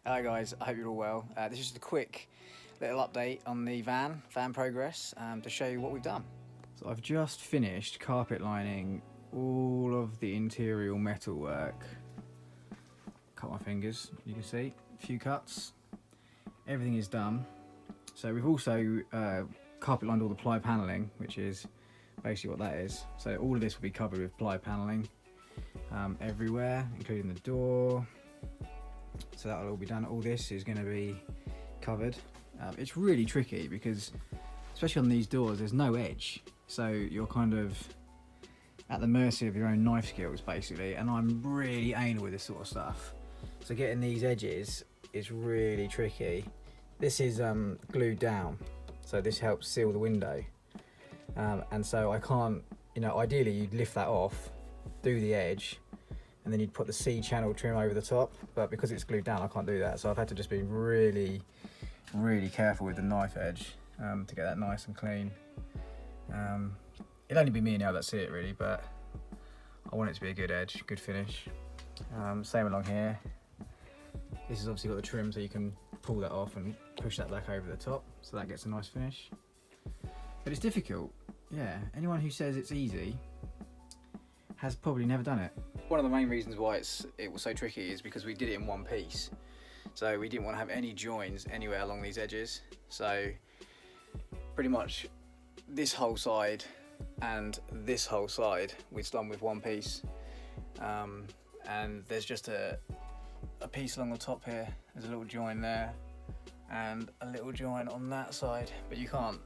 Hi guys, I hope you're all well. This is just a quick little update on the van progress to show you what we've done. So I've just finished carpet lining all of the interior metal work. Cut my fingers, you can see, a few cuts. Everything is done. So we've also carpet lined all the ply panelling, which is basically what that is. So all of this will be covered with ply panelling everywhere, including the door. So that'll all be done. All this is going to be covered. It's really tricky because, especially on these doors, there's no edge. So you're kind of at the mercy of your own knife skills, basically. And I'm really anal with this sort of stuff. So getting these edges is really tricky. This is glued down, so this helps seal the window. And so I can't, ideally you'd lift that off, do the edge, and then you'd put the C-channel trim over the top, but because it's glued down I can't do that, so I've had to just be really careful with the knife edge to get that nice and clean. It'll only be me and now that see it really, but I want it to be a good edge, good finish. Same along here. This has obviously got the trim so you can pull that off and push that back over the top, so that gets a nice finish. But it's difficult, yeah. Anyone who says it's easy has probably never done it. One of the main reasons why it was so tricky is because we did it in one piece. So we didn't want to have any joins anywhere along these edges. So pretty much this whole side and this whole side we've done with one piece. And there's just a piece along the top here. There's a little join there and a little join on that side, but you can't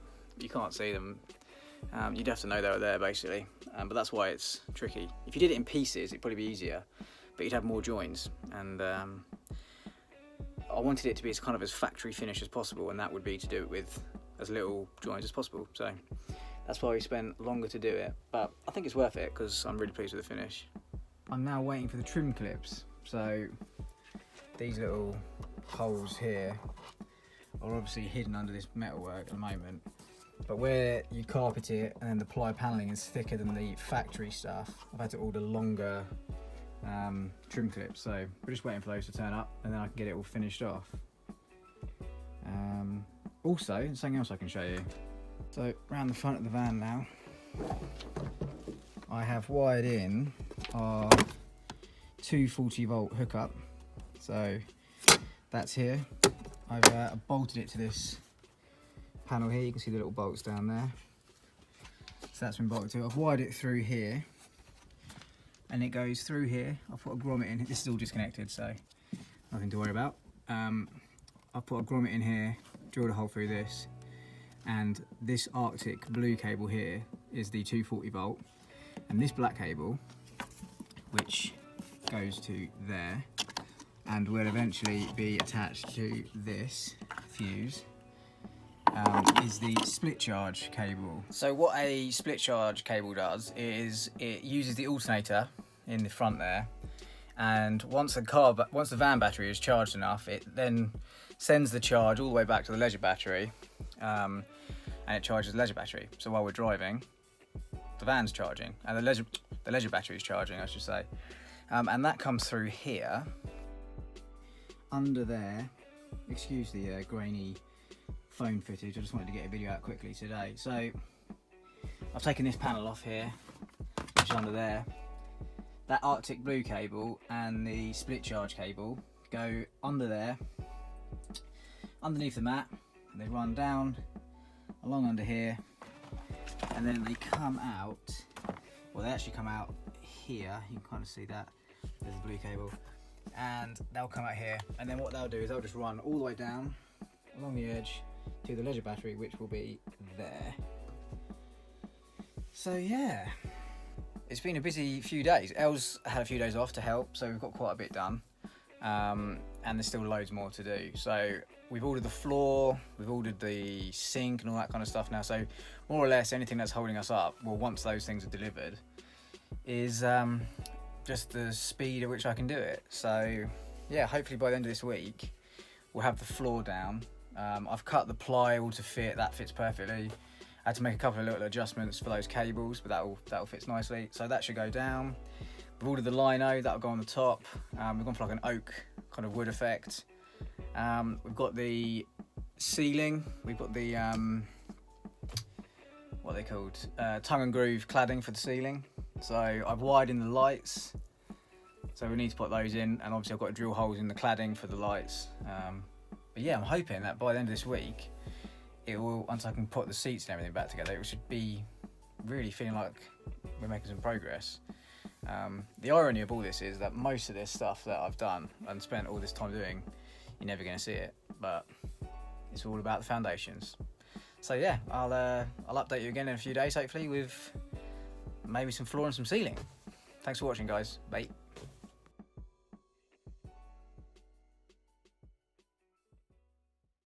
see them. You'd have to know they were there basically, but that's why it's tricky. If you did it in pieces it'd probably be easier, but you'd have more joins, and I wanted it to be as kind of as factory finish as possible, and that would be to do it with as little joins as possible. So that's why we spent longer to do it, but I think it's worth it because I'm really pleased with the finish. I'm now waiting for the trim clips. So these little holes here are obviously hidden under this metalwork at the moment, but where you carpet it and then the ply panelling is thicker than the factory stuff, I've had to order longer trim clips, so we're just waiting for those to turn up and then I can get it all finished off. Also, something else I can show you. So around the front of the van now, I have wired in our 240 volt hookup, so that's here. I've bolted it to this panel here. You can see the little bolts down there, so that's been bolted to. I've wired it through here and it goes through here. I've put a grommet in. This is all disconnected, so nothing to worry about. I've put a grommet in here, drilled a hole through this, and this Arctic blue cable here is the 240 volt, and this black cable, which goes to there and will eventually be attached to this fuse, is the split charge cable. So what a split charge cable does is it uses the alternator in the front there, and once the van battery is charged enough, it then sends the charge all the way back to the leisure battery, and it charges the leisure battery. So while we're driving, the van's charging and the leisure battery is charging, I should say. And that comes through here, under there. Excuse the grainy phone footage, I just wanted to get a video out quickly today. So I've taken this panel off here, which is under there. That Arctic blue cable and the split charge cable go under there, underneath the mat, and they run down along under here, and then they come out, well they actually come out here, you can kind of see that, there's the blue cable, and they'll come out here, and then what they'll do is they'll just run all the way down along the edge to the leisure battery, which will be there. So yeah, it's been a busy few days. Els had a few days off to help, so we've got quite a bit done, and there's still loads more to do. So we've ordered the floor, we've ordered the sink and all that kind of stuff now, so more or less anything that's holding us up, well, once those things are delivered, is just the speed at which I can do it. So yeah, hopefully by the end of this week we'll have the floor down. I've cut the ply all to fit, that fits perfectly. I had to make a couple of little adjustments for those cables, but that'll fit nicely, so that should go down. We've ordered the lino, that'll go on the top. We've gone for like an oak kind of wood effect. We've got the ceiling, we've got the what are they called, tongue and groove cladding for the ceiling. So I've wired in the lights, so we need to put those in, and obviously I've got to drill holes in the cladding for the lights. But yeah, I'm hoping that by the end of this week, it will, once I can put the seats and everything back together, it should be really feeling like we're making some progress. The irony of all this is that most of this stuff that I've done and spent all this time doing, you're never going to see it, but it's all about the foundations. So yeah, I'll update you again in a few days, hopefully, with maybe some floor and some ceiling. Thanks for watching, guys. Bye.